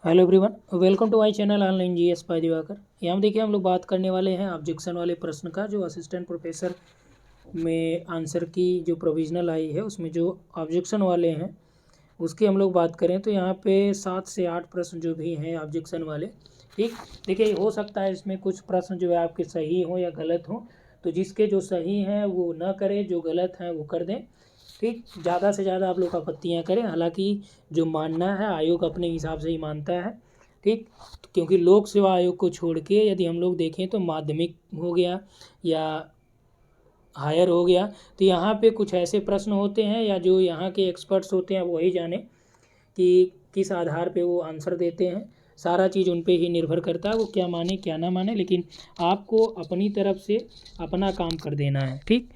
Hello everyone, welcome to my channel online GS by Diwakar. यहाँ देखिए हम लोग बात करने वाले हैं ऑब्जेक्शन वाले प्रश्न का, जो असिस्टेंट प्रोफेसर में आंसर की जो प्रोविजनल आई है उसमें जो ऑब्जेक्शन वाले हैं उसकी हम लोग बात करें तो यहाँ पे 7 से 8 प्रश्न जो भी हैं ऑब्जेक्शन वाले। ठीक, देखिए हो सकता है इसमें कुछ प्रश्न जो है आपके सही हों या गलत हों, तो जिसके जो सही हैं वो ना करें, जो गलत हैं वो कर दें। ठीक, ज़्यादा से ज़्यादा आप लोग आपत्तियाँ करें, हालांकि जो मानना है आयोग अपने हिसाब से ही मानता है। ठीक, क्योंकि लोक सेवा आयोग को छोड़ के यदि हम लोग देखें तो माध्यमिक हो गया या हायर हो गया, तो यहाँ पे कुछ ऐसे प्रश्न होते हैं या जो यहाँ के एक्सपर्ट्स होते हैं वही जाने कि किस आधार पे वो आंसर देते हैं। सारा चीज़ उन पे ही निर्भर करता है, वो क्या माने क्या ना माने, लेकिन आपको अपनी तरफ से अपना काम कर देना है। ठीक,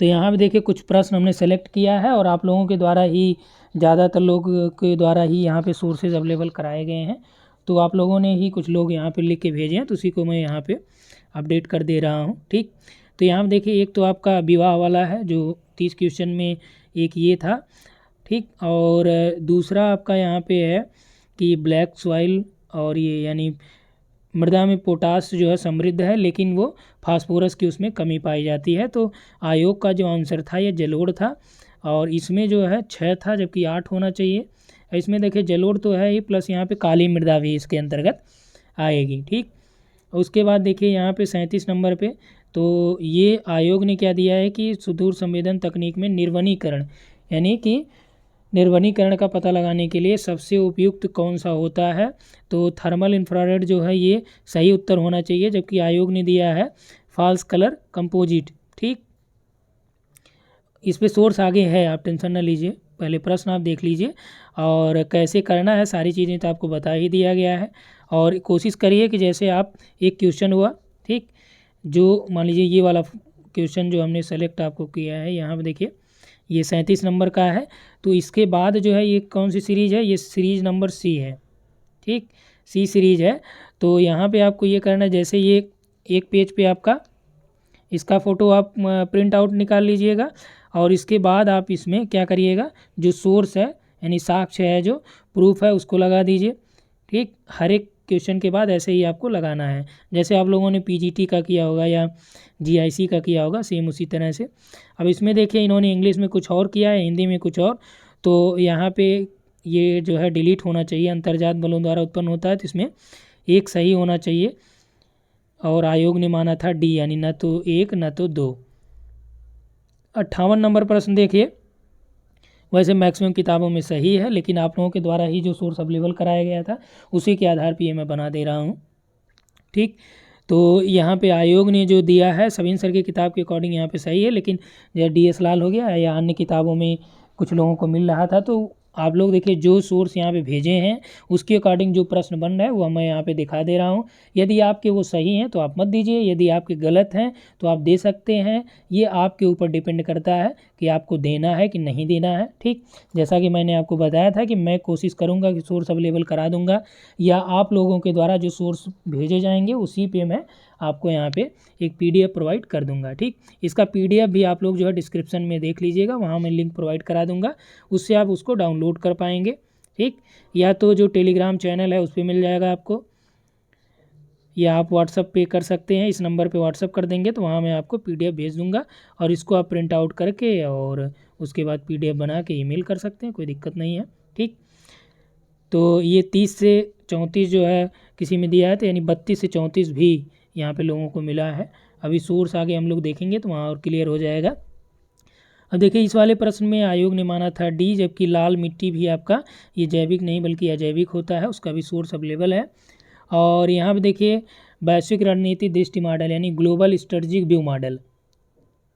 तो यहाँ पे देखिए कुछ प्रश्न हमने सेलेक्ट किया है और आप लोगों के द्वारा ही, ज़्यादातर लोग के द्वारा ही यहाँ पे सोर्सेज अवेलेबल कराए गए हैं, तो आप लोगों ने ही कुछ लोग यहाँ पे लिख के भेजे हैं, तो उसी को मैं यहाँ पे अपडेट कर दे रहा हूँ। ठीक, तो यहाँ पे देखिए एक तो आपका विवाह वाला है जो 30 क्वेश्चन में एक ये था। ठीक, और दूसरा आपका यहाँ पे है कि ब्लैक सॉइल और ये यानी मृदा में पोटास जो है समृद्ध है, लेकिन वो फास्फोरस की उसमें कमी पाई जाती है। तो आयोग का जो आंसर था ये जलोढ़ था, और इसमें जो है 6 था जबकि 8 होना चाहिए। इसमें देखिए जलोढ़ तो है ही, प्लस यहाँ पे काली मृदा भी इसके अंतर्गत आएगी। ठीक, उसके बाद देखिए यहाँ पे 37 नंबर पे, तो ये आयोग ने क्या दिया है कि सुदूर संवेदन तकनीक में निर्वनीकरण, यानी कि निर्वनीकरण का पता लगाने के लिए सबसे उपयुक्त कौन सा होता है, तो थर्मल इंफ्रारेड जो है ये सही उत्तर होना चाहिए, जबकि आयोग ने दिया है फॉल्स कलर कंपोजिट। ठीक, इस पे सोर्स आगे है, आप टेंशन ना लीजिए, पहले प्रश्न आप देख लीजिए और कैसे करना है सारी चीज़ें तो आपको बता ही दिया गया है। और कोशिश करिए कि जैसे आप एक क्वेश्चन हुआ, ठीक, जो मान लीजिए ये वाला क्वेश्चन जो हमने सेलेक्ट आपको किया है, यहाँ पे देखिए ये 37 नंबर का है, तो इसके बाद जो है ये कौन सी सीरीज़ है, ये सीरीज़ नंबर सी है। ठीक, सी सीरीज़ है, तो यहाँ पे आपको ये करना है, जैसे ये एक पेज पे आपका इसका फ़ोटो आप प्रिंट आउट निकाल लीजिएगा, और इसके बाद आप इसमें क्या करिएगा, जो सोर्स है यानी साक्ष्य है, जो प्रूफ है, उसको लगा दीजिए। ठीक, हर एक क्वेश्चन के बाद ऐसे ही आपको लगाना है, जैसे आप लोगों ने पीजीटी का किया होगा या जीआईसी का किया होगा, सेम उसी तरह से। अब इसमें देखिए इन्होंने इंग्लिश में कुछ और किया है, हिंदी में कुछ और, तो यहाँ पे ये जो है डिलीट होना चाहिए, अंतर्जात बलों द्वारा उत्पन्न होता है, तो इसमें एक सही होना चाहिए, और आयोग ने माना था डी, यानी न तो एक न तो दो। 58 नंबर प्रश्न देखिए, वैसे मैक्सिमम किताबों में सही है, लेकिन आप लोगों के द्वारा ही जो सोर्स अवेलेबल कराया गया था उसी के आधार पर ये मैं बना दे रहा हूँ। ठीक, तो यहाँ पे आयोग ने जो दिया है सविन सर की किताब के अकॉर्डिंग यहाँ पे सही है, लेकिन जैसे DS लाल हो गया या अन्य किताबों में कुछ लोगों को मिल रहा था, तो आप लोग देखिए जो सोर्स यहाँ पे भेजे हैं उसके अकॉर्डिंग जो प्रश्न बन रहा है वो मैं यहाँ पे दिखा दे रहा हूँ। यदि आपके वो सही हैं तो आप मत दीजिए, यदि आपके गलत हैं तो आप दे सकते हैं, ये आपके ऊपर डिपेंड करता है कि आपको देना है कि नहीं देना है। ठीक, जैसा कि मैंने आपको बताया था कि मैं कोशिश करूँगा कि सोर्स अवेलेबल करा दूँगा, या आप लोगों के द्वारा जो सोर्स भेजे जाएंगे उसी पे मैं आपको यहाँ पे एक PDF प्रोवाइड कर दूंगा। ठीक, इसका PDF भी आप लोग जो है डिस्क्रिप्शन में देख लीजिएगा, वहाँ मैं लिंक प्रोवाइड करा दूंगा, उससे आप उसको डाउनलोड कर पाएंगे। ठीक, या तो जो टेलीग्राम चैनल है उस पर मिल जाएगा आपको, या आप व्हाट्सअप पे कर सकते हैं, इस नंबर पे व्हाट्सअप कर देंगे तो वहाँ मैं आपको PDF भेज दूंगा, और इसको आप प्रिंट आउट करके और उसके बाद PDF बना के ईमेल कर सकते हैं, कोई दिक्कत नहीं है। ठीक, तो ये 30 से 34 जो है किसी में दिया है, तो यानी 32 से 34 भी यहाँ पे लोगों को मिला है। अभी सोर्स आगे हम लोग देखेंगे तो वहाँ और क्लियर हो जाएगा। अब देखिए इस वाले प्रश्न में आयोग ने माना था डी, जबकि लाल मिट्टी भी आपका ये जैविक नहीं बल्कि अजैविक होता है, उसका भी सोर्स अवेलेबल है। और यहाँ पे देखिए वैश्विक रणनीति दृष्टि मॉडल यानी ग्लोबल स्ट्रेटजिक व्यू मॉडल।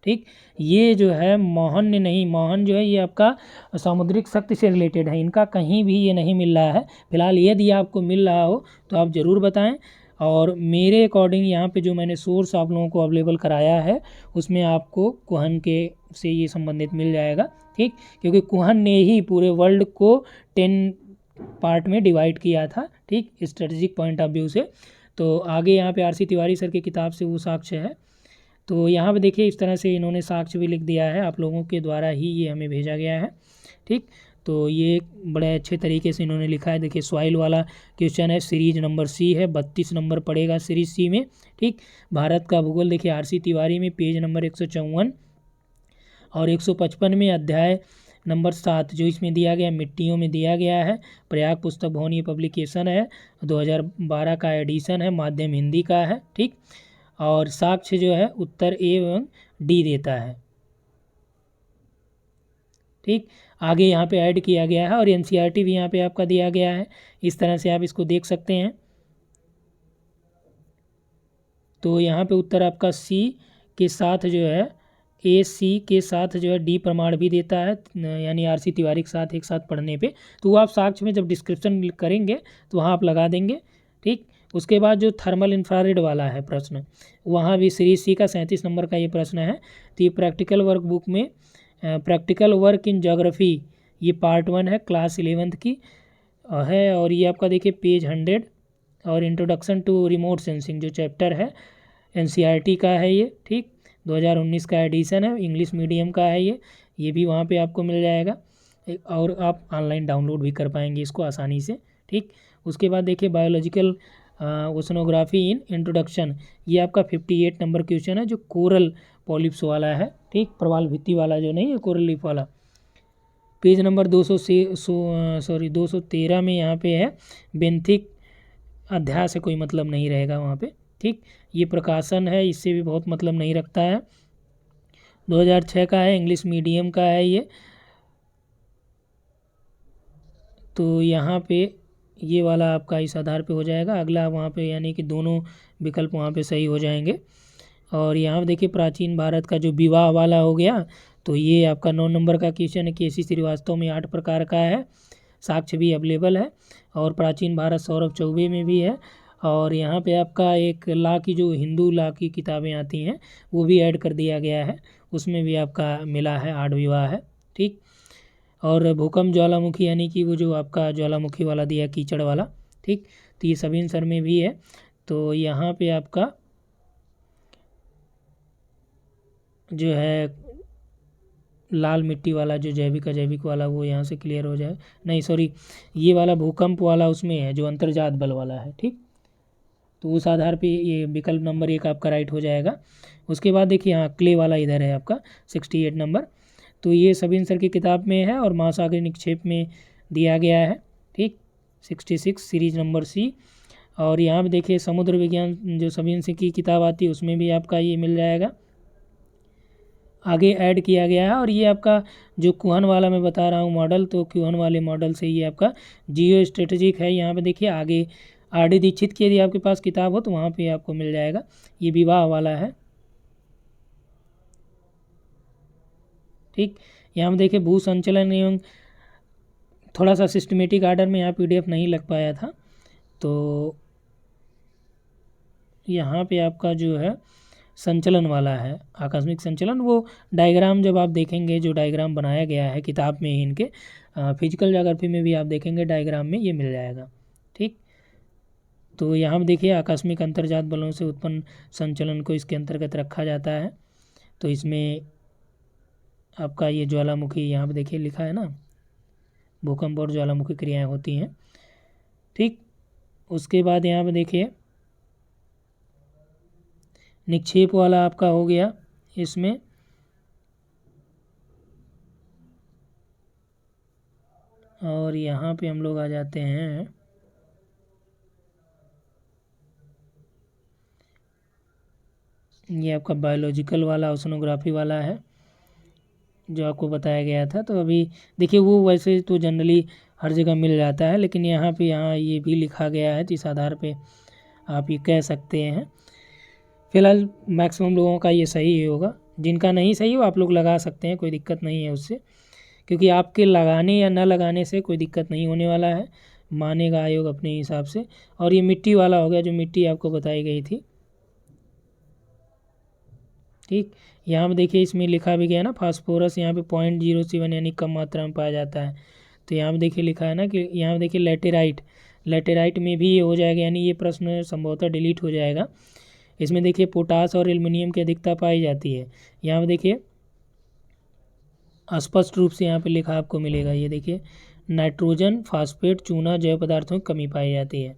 ठीक, ये जो है मोहन ने नहीं, मोहन जो है ये आपका सामुद्रिक शक्ति से रिलेटेड है, इनका कहीं भी ये नहीं मिल रहा है फिलहाल। यदि आपको मिल रहा हो तो आप ज़रूर बताएं, और मेरे अकॉर्डिंग यहाँ पे जो मैंने सोर्स आप लोगों को अवेलेबल कराया है उसमें आपको कुहन के से ये संबंधित मिल जाएगा। ठीक, क्योंकि कुहन ने ही पूरे वर्ल्ड को 10 पार्ट में डिवाइड किया था, ठीक, स्ट्रेटजिक पॉइंट ऑफ व्यू से। तो आगे यहाँ पे RC तिवारी सर की किताब से वो साक्ष्य है, तो यहाँ पे देखिए इस तरह से इन्होंने साक्ष्य भी लिख दिया है, आप लोगों के द्वारा ही ये हमें भेजा गया है। ठीक, तो ये बड़े अच्छे तरीके से इन्होंने लिखा है। देखिए सॉइल वाला क्वेश्चन है, सीरीज नंबर सी है, 32 नंबर पड़ेगा सीरीज सी में। ठीक, भारत का भूगोल देखिए आरसी तिवारी में पेज नंबर 154 और 155 में अध्याय नंबर 7 जो इसमें दिया गया मिट्टियों में दिया गया है। प्रयाग पुस्तक भवन ये पब्लिकेशन है, 2012 का एडिशन है, माध्यम हिंदी का है। ठीक, और साक्ष्य जो है उत्तर ए एवं डी देता है। ठीक, आगे यहाँ पे ऐड किया गया है और एनसीईआरटी भी यहाँ पे आपका दिया गया है। इस तरह से आप इसको देख सकते हैं। तो यहाँ पे उत्तर आपका सी के साथ जो है, ए सी के साथ जो है डी प्रमाण भी देता है, यानी आरसी तिवारी के साथ एक साथ पढ़ने पे। तो वो आप साक्ष्य में जब डिस्क्रिप्शन करेंगे तो वहाँ आप लगा देंगे। ठीक, उसके बाद जो थर्मल इंफ्रारेड वाला है प्रश्न, वहाँ भी सीरीज सी का 37 नंबर का ये प्रश्न है। तो ये प्रैक्टिकल वर्क बुक में प्रैक्टिकल वर्क इन ज्योग्राफी ये पार्ट 1 है, क्लास 11th की है। और ये आपका देखिए पेज 100 और इंट्रोडक्शन टू रिमोट सेंसिंग जो चैप्टर है एनसीईआरटी का है ये। ठीक, 2019 का एडिशन है, इंग्लिश मीडियम का है ये भी वहाँ पे आपको मिल जाएगा और आप ऑनलाइन डाउनलोड भी कर पाएंगे इसको आसानी से। ठीक, उसके बाद देखिए बायोलॉजिकल ओशनोग्राफी इन इंट्रोडक्शन, ये आपका 58 नंबर क्वेश्चन है जो कोरल पॉलिप्स वाला है। ठीक, प्रवाल भित्ति वाला जो नहीं है, कोरल लीफ वाला। पेज नंबर 213 में यहाँ पे है। बेंथिक अध्याय से कोई मतलब नहीं रहेगा वहाँ पे। ठीक, ये प्रकाशन है, इससे भी बहुत मतलब नहीं रखता है। 2006 का है, इंग्लिश मीडियम का है ये। तो यहाँ पे ये वाला आपका इस आधार पे हो जाएगा। अगला वहाँ पे यानी कि दोनों विकल्प वहाँ पे सही हो जाएंगे। और यहाँ देखिए प्राचीन भारत का जो विवाह वाला हो गया, तो ये आपका 9 नंबर का क्वेश्चन है। केसी श्रीवास्तव में 8 प्रकार का है, साक्ष्य भी अवेलेबल है। और प्राचीन भारत सौरभ चौबे में भी है। और यहाँ पे आपका एक लॉ की जो हिंदू लॉ की किताबें आती हैं वो भी ऐड कर दिया गया है, उसमें भी आपका मिला है 8 विवाह है। ठीक, और भूकंप ज्वालामुखी यानी कि वो जो आपका ज्वालामुखी वाला दिया कीचड़ वाला। ठीक, तो ये सभी आंसर में भी है। तो यहाँ पे आपका जो है लाल मिट्टी वाला जो जैविक अजैविक वाला वो यहाँ से क्लियर हो जाए, नहीं सॉरी ये वाला भूकंप वाला उसमें है जो अंतर्जात बल वाला है। ठीक, तो उस आधार पे ये विकल्प नंबर 1 आपका राइट हो जाएगा। उसके बाद देखिए यहाँ क्ले वाला इधर है आपका 68 नंबर, तो ये सभी आंसर की किताब में है और महासागरीय निक्षेप में दिया गया है। ठीक, 66 सीरीज नंबर सी। और यहाँ पे देखिए समुद्र विज्ञान जो सभी आंसर की किताब आती है उसमें भी आपका ये मिल जाएगा, आगे ऐड किया गया है। और ये आपका जो कुहन वाला मैं बता रहा हूँ मॉडल, तो कुहन वाले मॉडल से ये आपका जियो स्ट्रेटेजिक है। यहाँ पे देखिए आगे आर.डी. दीक्षित की यदि आपके पास किताब हो तो वहाँ पे आपको मिल जाएगा। ये विवाह वाला है। ठीक, यहाँ पे देखिए भू संचलन एवं थोड़ा सा सिस्टमेटिक आर्डर में यहाँ PDF नहीं लग पाया था, तो यहाँ पे आपका जो है संचलन वाला है, आकस्मिक संचलन। वो डायग्राम जब आप देखेंगे जो डायग्राम बनाया गया है किताब में ही इनके, फिजिकल ज्योग्राफी में भी आप देखेंगे डायग्राम में ये मिल जाएगा। ठीक, तो यहाँ पे देखिए आकस्मिक अंतर्जात बलों से उत्पन्न संचलन को इसके अंतर्गत रखा जाता है। तो इसमें आपका ये ज्वालामुखी यहाँ पे देखिए लिखा है ना, भूकंप और ज्वालामुखी क्रियाएं होती हैं। ठीक, उसके बाद यहाँ पे देखिए निक्षेप वाला आपका हो गया इसमें। और यहाँ पे हम लोग आ जाते हैं ये आपका बायोलॉजिकल वाला ओशनोग्राफी वाला है जो आपको बताया गया था। तो अभी देखिए वो वैसे तो जनरली हर जगह मिल जाता है, लेकिन यहाँ पे ये भी लिखा गया है, तो इस आधार पे आप ये कह सकते हैं। फिलहाल मैक्सिमम लोगों का ये सही ही होगा, जिनका नहीं सही हो आप लोग लगा सकते हैं, कोई दिक्कत नहीं है उससे, क्योंकि आपके लगाने या न लगाने से कोई दिक्कत नहीं होने वाला है, मानेगा आयोग अपने हिसाब से। और ये मिट्टी वाला हो गया जो मिट्टी आपको बताई गई थी। ठीक, यहाँ पे देखिए इसमें लिखा भी गया ना फास्फोरस यहाँ पे 0.07 यानी कम मात्रा में पाया जाता है। तो यहाँ पे देखिए लिखा है ना कि यहाँ पे देखिए लेटेराइट में भी ये हो जाएगा, यानी ये प्रश्न संभवतः डिलीट हो जाएगा। इसमें देखिए पोटास और एल्युमिनियम की अधिकता पाई जाती है। यहाँ पे देखिए स्पष्ट रूप से यहाँ पे लिखा आपको मिलेगा। ये देखिए, नाइट्रोजन, फास्फेट, चूना जैव पदार्थों की कमी पाई जाती है।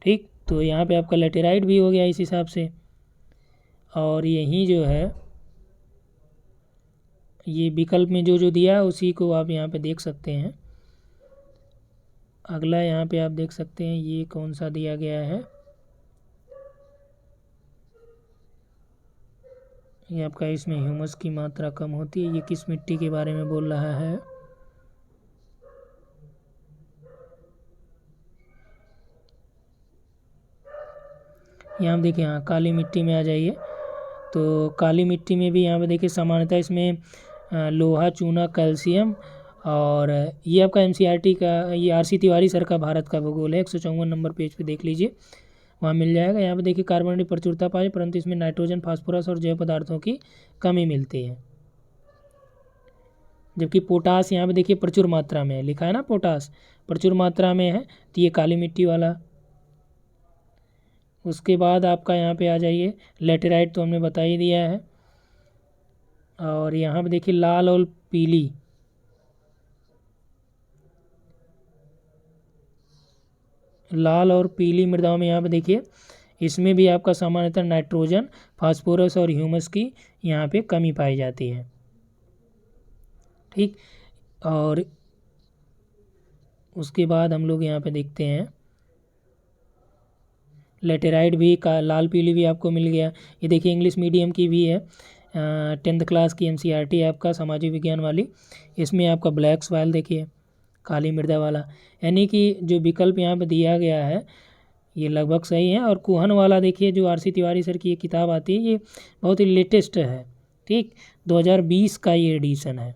ठीक, तो यहाँ पे आपका लेटेराइट भी हो गया इस हिसाब से। और यही जो है ये विकल्प में जो जो दिया है उसी को आप यहाँ पे देख सकते हैं। अगला यहाँ पे आप देख सकते हैं ये कौन सा दिया गया है, ये आपका इसमें ह्यूमस की मात्रा कम होती है। ये किस मिट्टी के बारे में बोल रहा है? यहाँ देखिए, हाँ काली मिट्टी में आ जाइए। तो काली मिट्टी में भी यहाँ पे देखिए सामान्यतः इसमें लोहा, चूना, कैल्शियम, और ये आपका एनसीईआरटी का, ये आरसी तिवारी सर का भारत का भूगोल है, 154 नंबर पेज पे देख लीजिए, वहाँ मिल जाएगा। यहाँ पे देखिए कार्बन की प्रचुरता पाई, परंतु इसमें नाइट्रोजन, फास्फोरस और जैव पदार्थों की कमी मिलती है। जबकि पोटास यहाँ पे देखिए प्रचुर मात्रा में है, लिखा है ना पोटास प्रचुर मात्रा में है, तो ये काली मिट्टी वाला। उसके बाद आपका यहाँ पे आ जाइए, लेटेराइट तो हमने बता ही दिया है। और यहाँ पे देखिए लाल और पीली, लाल और पीली मृदाओं में यहाँ पे देखिए इसमें भी आपका सामान्यतः नाइट्रोजन, फास्फोरस और ह्यूमस की यहाँ पे कमी पाई जाती है। ठीक, और उसके बाद हम लोग यहाँ पे देखते हैं लेटेराइट भी का लाल पीली भी आपको मिल गया। ये देखिए इंग्लिश मीडियम की भी है, 10th क्लास की एनसीईआरटी है आपका सामाजिक विज्ञान वाली। इसमें आपका ब्लैक सॉइल देखिए काली मृदा वाला, यानी कि जो विकल्प यहाँ पे दिया गया है ये लगभग सही है। और कुहन वाला देखिए जो आरसी तिवारी सर की ये किताब आती है, ये बहुत ही लेटेस्ट है। ठीक, 2020 का ये एडिशन है,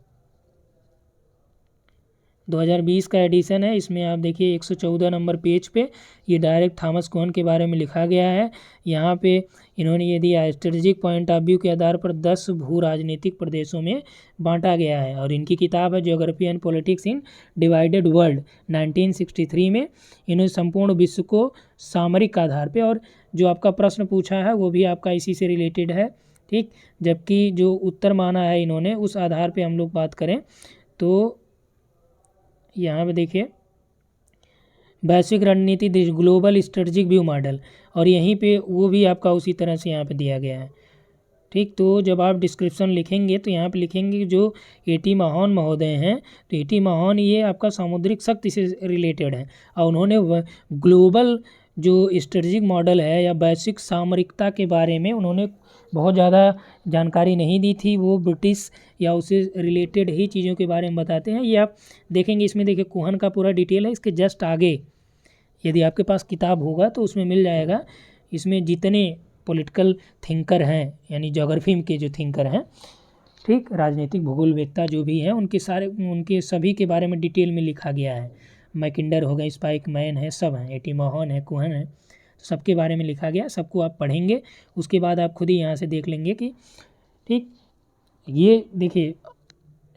2020 का एडिशन है। इसमें आप देखिए 114 नंबर पेज पे ये डायरेक्ट थॉमस कुहन के बारे में लिखा गया है। यहाँ पे इन्होंने ये दिया, स्ट्रेटेजिक पॉइंट ऑफ व्यू के आधार पर 10 भू राजनीतिक प्रदेशों में बांटा गया है। और इनकी किताब है geography and politics in divided world, 1963 में। इन्होंने संपूर्ण विश्व को सामरिक आधार पर, और जो आपका प्रश्न पूछा है वो भी आपका इसी से रिलेटेड है। ठीक, जबकि जो उत्तर माना है इन्होंने उस आधार पर हम लोग बात करें तो यहाँ पे देखिए वैश्विक रणनीति ग्लोबल स्ट्रेटजिक व्यू मॉडल, और यहीं पे वो भी आपका उसी तरह से यहाँ पे दिया गया है। ठीक, तो जब आप डिस्क्रिप्शन लिखेंगे तो यहाँ पे लिखेंगे जो एटी महान महोदय हैं, तो एटी महान ये आपका सामुद्रिक शक्ति से रिलेटेड है, और उन्होंने ग्लोबल जो स्ट्रेटजिक मॉडल है या वैश्विक सामरिकता के बारे में उन्होंने बहुत ज़्यादा जानकारी नहीं दी थी, वो ब्रिटिश या उससे रिलेटेड ही चीज़ों के बारे में बताते हैं। ये आप देखेंगे, इसमें देखिए कुहन का पूरा डिटेल है। इसके जस्ट आगे यदि आपके पास किताब होगा तो उसमें मिल जाएगा, इसमें जितने पॉलिटिकल थिंकर हैं यानी ज्योग्राफी के जो थिंकर हैं, ठीक, राजनीतिक भूगोलवेत्ता जो भी हैं, उनके सभी के बारे में डिटेल में लिखा गया है। मैकिंडर हो गए, स्पाइक मैन है, सब हैं, एटी महान है, कुहन है, सबके बारे में लिखा गया। सबको आप पढ़ेंगे, उसके बाद आप खुद ही यहाँ से देख लेंगे कि ठीक, ये देखिए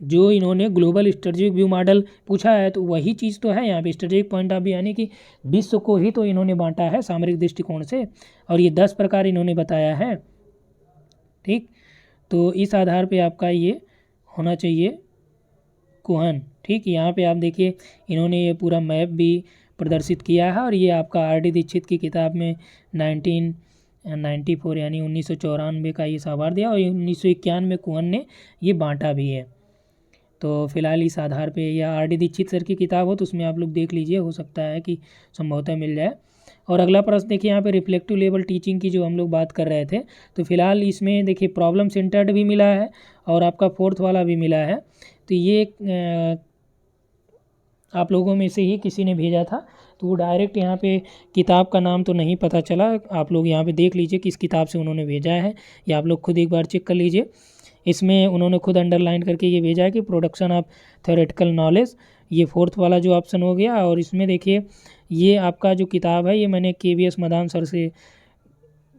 जो इन्होंने ग्लोबल स्ट्रेटजिक व्यू मॉडल पूछा है तो वही चीज़ तो है यहाँ पे, स्ट्रेटजिक पॉइंट ऑफ व्यू, यानी कि विश्व को ही तो इन्होंने बांटा है सामरिक दृष्टिकोण से, और ये 10 प्रकार इन्होंने बताया है। ठीक, तो इस आधार पे आपका ये होना चाहिए कुहन। ठीक, यहाँ पे आप देखिए इन्होंने ये पूरा मैप भी प्रदर्शित किया है, और ये आपका आर.डी. दीक्षित की किताब में 1994 यानी 1994 का ये सवार दिया, और 1991 में कुहन ने ये बांटा भी है। तो फिलहाल इस आधार पे, या आर.डी. दीक्षित सर की किताब हो तो उसमें आप लोग देख लीजिए, हो सकता है कि संभवतः मिल जाए। और अगला प्रश्न देखिए यहाँ पे रिफ्लेक्टिव लेवल टीचिंग की जो हम लोग बात कर रहे थे, तो फिलहाल इसमें देखिए प्रॉब्लम सेंटर्ड भी मिला है और आपका 4th वाला भी मिला है। तो ये आप लोगों में से ही किसी ने भेजा था, तो वो डायरेक्ट यहाँ पे किताब का नाम तो नहीं पता चला। आप लोग यहाँ पे देख लीजिए किस किताब से उन्होंने भेजा है, या आप लोग खुद एक बार चेक कर लीजिए। इसमें उन्होंने खुद अंडरलाइन करके ये भेजा है कि प्रोडक्शन ऑफ थ्योरेटिकल नॉलेज, ये 4th वाला जो ऑप्शन हो गया। और इसमें देखिए ये आपका जो किताब है ये मैंने KVS मदान सर से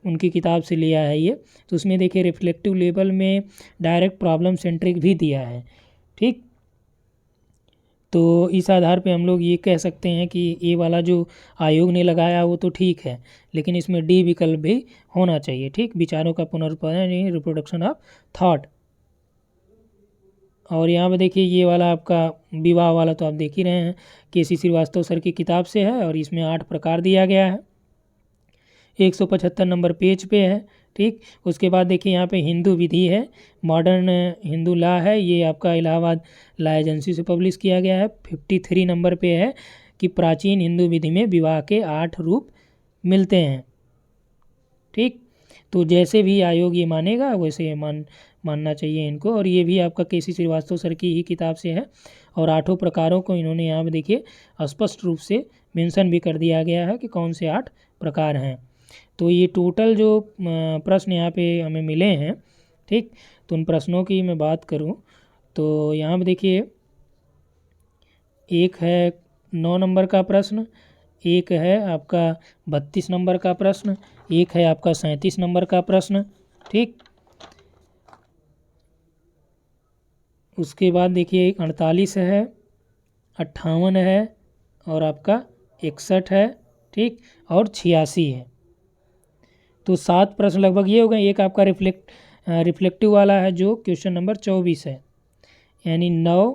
उनकी किताब से लिया है ये, तो उसमें देखिए रिफ्लेक्टिव लेवल में डायरेक्ट प्रॉब्लम सेंट्रिक भी दिया है। ठीक, तो इस आधार पे हम लोग ये कह सकते हैं कि ये वाला जो आयोग ने लगाया वो तो ठीक है, लेकिन इसमें डी विकल्प भी होना चाहिए। ठीक, विचारों का पुनरुत्पादन, रिप्रोडक्शन ऑफ थॉट। और यहाँ पे देखिए ये वाला आपका विवाह वाला तो आप देख ही रहे हैं, केसी श्रीवास्तव सर की किताब से है और इसमें 8 प्रकार दिया गया है, 175 नंबर पेज पे है। ठीक, उसके बाद देखिए यहाँ पे हिंदू विधि है, मॉडर्न हिंदू लॉ है, ये आपका इलाहाबाद लॉ एजेंसी से पब्लिश किया गया है। 53 नंबर पे है कि प्राचीन हिंदू विधि में विवाह के 8 रूप मिलते हैं। ठीक, तो जैसे भी आयोग ये मानेगा वैसे मानना चाहिए इनको। और ये भी आपका केसी श्रीवास्तव सर की ही किताब से है और 8 प्रकारों को इन्होंने यहाँ पे देखिए स्पष्ट रूप से मेंशन भी कर दिया गया है कि कौन से 8 प्रकार हैं। तो ये टोटल जो प्रश्न यहाँ पे हमें मिले हैं, ठीक, तो उन प्रश्नों की मैं बात करूँ तो यहाँ पे देखिए एक है 9 नंबर का प्रश्न, एक है आपका 32 नंबर का प्रश्न, एक है आपका 37 नंबर का प्रश्न। ठीक, उसके बाद देखिए 48 है, 58 है और आपका 61 है। ठीक, और 86 है। तो 7 प्रश्न लगभग ये हो गए। एक आपका रिफ्लेक्टिव वाला है जो क्वेश्चन नंबर 24 है, यानी 9,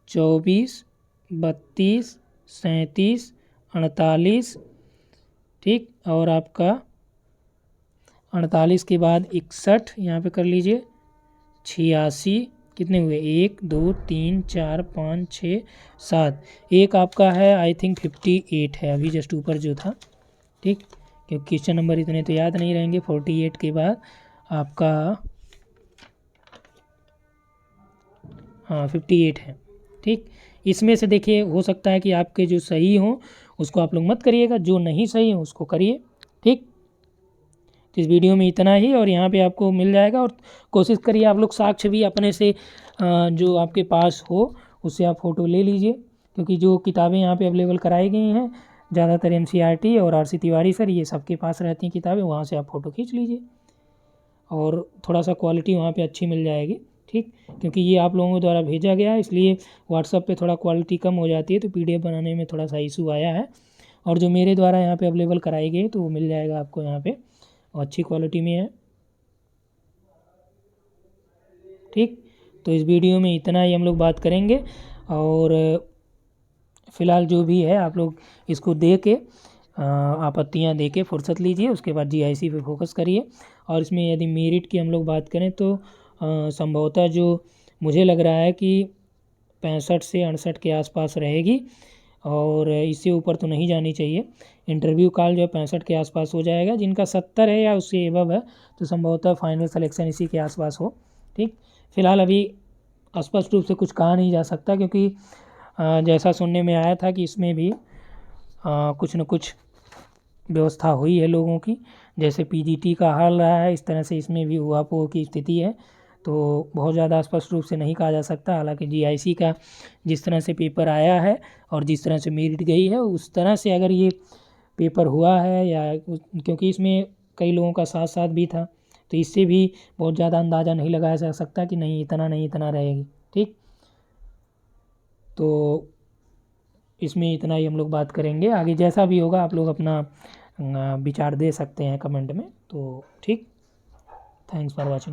24, 32, 37, 48। ठीक, और आपका 48 के बाद 61 यहाँ पे कर लीजिए, 86, कितने हुए 1 2 3 4 5 6 7, एक आपका है आई थिंक 58 है अभी जस्ट ऊपर जो था। ठीक, क्योंकि क्वेश्चन नंबर इतने तो याद नहीं रहेंगे। 48 के बाद आपका 58 है। ठीक, इसमें से देखिए हो सकता है कि आपके जो सही हों उसको आप लोग मत करिएगा, जो नहीं सही हो उसको करिए। ठीक, तो इस वीडियो में इतना ही और यहाँ पे आपको मिल जाएगा। और कोशिश करिए आप लोग साक्ष्य भी अपने से जो आपके पास हो उससे आप फ़ोटो ले लीजिए, क्योंकि जो किताबें यहाँ पे अवेलेबल कराई गई हैं ज़्यादातर NCERT और RC तिवारी सर ये सबके पास रहती हैं किताबें, वहाँ से आप फ़ोटो खींच लीजिए और थोड़ा सा क्वालिटी वहाँ पे अच्छी मिल जाएगी। ठीक, क्योंकि ये आप लोगों के द्वारा भेजा गया है इसलिए व्हाट्सएप पे थोड़ा क्वालिटी कम हो जाती है, तो PDF बनाने में थोड़ा सा इशू आया है। और जो मेरे द्वारा यहाँ पे अवेलेबल कराई गई तो वो मिल जाएगा आपको यहाँ पे, अच्छी क्वालिटी में है। ठीक, तो इस वीडियो में इतना ही हम लोग बात करेंगे और फ़िलहाल जो भी है आप लोग इसको दे के आपत्तियाँ दे के फुर्सत लीजिए, उसके बाद GIC पे फोकस करिए। और इसमें यदि मेरिट की हम लोग बात करें तो संभवतः जो मुझे लग रहा है कि 65 से 68 के आसपास रहेगी और इससे ऊपर तो नहीं जानी चाहिए। इंटरव्यू कॉल जो है 65 के आसपास हो जाएगा, जिनका 70 है या उससे एबव है तो संभवतः फाइनल सिलेक्शन इसी के आसपास हो। ठीक, फिलहाल अभी स्पष्ट रूप से कुछ कहा नहीं जा सकता, क्योंकि जैसा सुनने में आया था कि इसमें भी कुछ न कुछ व्यवस्था हुई है लोगों की, जैसे PGT का हाल रहा है इस तरह से इसमें भी ऊहापोह की स्थिति है। तो बहुत ज़्यादा स्पष्ट रूप से नहीं कहा जा सकता। हालांकि GIC का जिस तरह से पेपर आया है और जिस तरह से मेरिट गई है उस तरह से अगर ये पेपर हुआ है या क्योंकि इसमें कई लोगों का साथ साथ भी था, तो इससे भी बहुत ज़्यादा अंदाज़ा नहीं लगाया जा सकता कि नहीं इतना रहेगी। ठीक, तो इसमें इतना ही हम लोग बात करेंगे। आगे जैसा भी होगा आप लोग अपना विचार दे सकते हैं कमेंट में। तो ठीक, थैंक्स फॉर वॉचिंग।